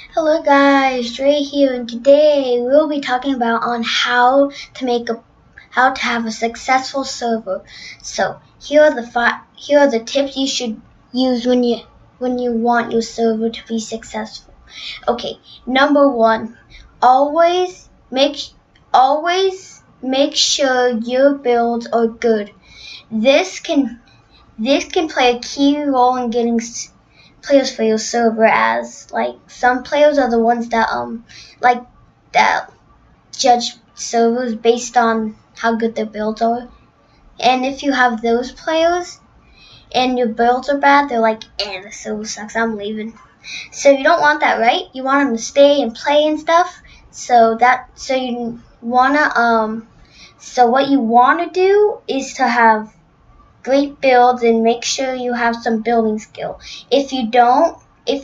Hello guys, Dre here, and today we'll be talking about on how to have a successful server. So here are the tips you should use when you want your server to be successful. Okay, number one, always make sure your builds are good. This can play a key role in getting players for your server, as like some players are the ones that judge servers based on how good their builds are. And if you have those players and your builds are bad, they're like, the server sucks, I'm leaving. So you don't want that, right? You want them to stay and play and stuff. So what you wanna do is to have great builds and make sure you have some building skill. If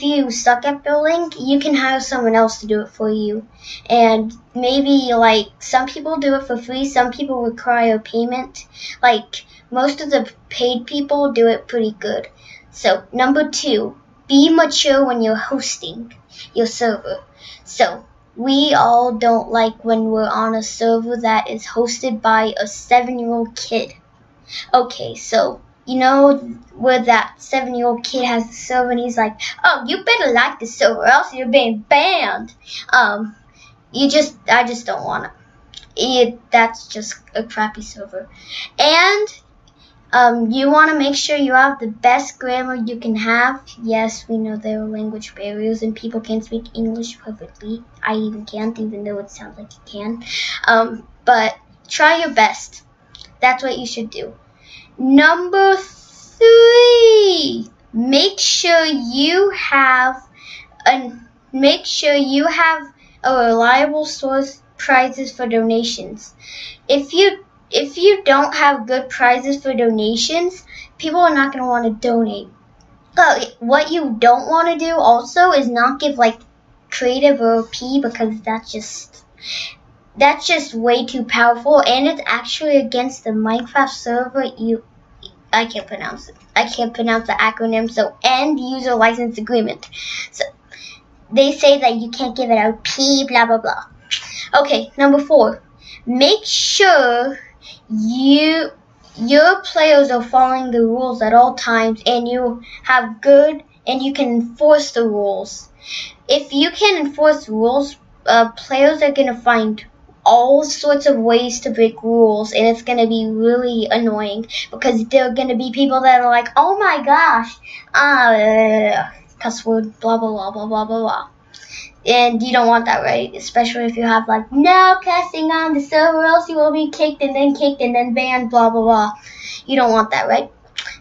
you suck at building, you can hire someone else to do it for you. And maybe some people do it for free, some people require payment. Like most of the paid people do it pretty good. So number two, be mature when you're hosting your server. So we all don't like when we're on a server that is hosted by a 7-year-old kid. Okay, so you know where that 7-year-old kid has the server and he's like, oh, you better like the server or else you're being banned. I just don't want it. That's just a crappy server. And you want to make sure you have the best grammar you can have. Yes, we know there are language barriers and people can't speak English perfectly. I even can't, even though it sounds like you can. But try your best. That's what you should do. Number three, make sure you have a reliable source prizes for donations. If you don't have good prizes for donations, people are not going to want to donate. What you don't want to do also is not give creative or OP, because that's just way too powerful, and it's actually against the Minecraft server. I can't pronounce it. I can't pronounce the acronym. So End User License Agreement. So they say that you can't give it OP, blah blah blah. Okay, number four. Make sure your players are following the rules at all times, and you can enforce the rules. If you can enforce rules, players are gonna find all sorts of ways to break rules, and it's going to be really annoying, because there are going to be people that are like, oh my gosh, cuss word, blah blah blah blah blah blah blah. And you don't want that, right? Especially if you have no cussing on the server, else you will be kicked and then banned, blah blah blah. You don't want that, right?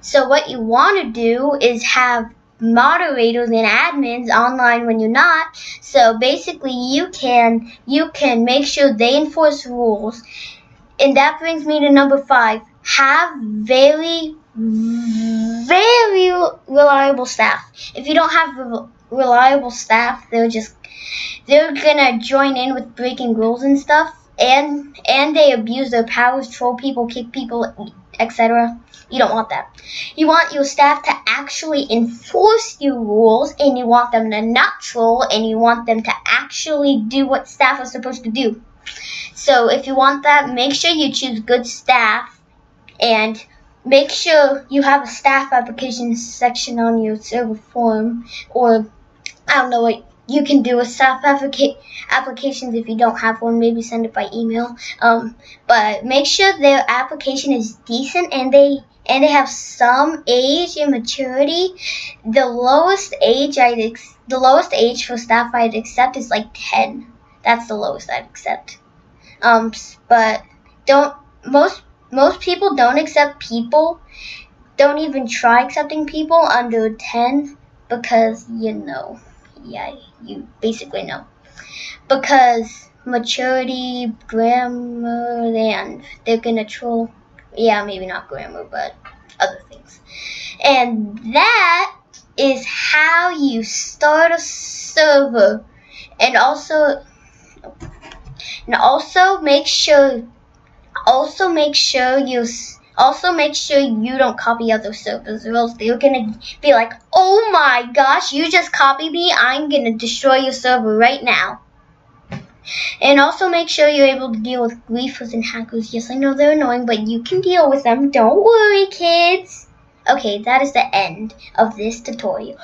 So what you want to do is have moderators and admins online when you're not. So basically you can make sure they enforce rules. And that brings me to number five. Have very reliable staff. If you don't have reliable staff, they're gonna join in with breaking rules and stuff, and they abuse their powers, troll people, kick people, etc. You don't want that. You want your staff to actually enforce your rules, and you want them to not troll, and you want them to actually do what staff are supposed to do. So if you want that, make sure you choose good staff, and make sure you have a staff applications section on your server forum, or I don't know what you can do with staff applications. If you don't have one, maybe send it by email. But make sure their application is decent, and they have some age and maturity. The lowest age for staff I'd accept is 10. That's the lowest I'd accept. But most people don't accept people. Don't even try accepting people under 10, because you basically know. Because maturity, grammar, and they're gonna troll. Yeah, maybe not grammar, but other things. And that is how you start a server. And also make sure Also, make sure you don't copy other servers, or else they're gonna be like, oh my gosh, you just copied me, I'm gonna destroy your server right now. And also make sure you're able to deal with griefers and hackers. Yes, I know they're annoying, but you can deal with them. Don't worry, kids. Okay, that is the end of this tutorial.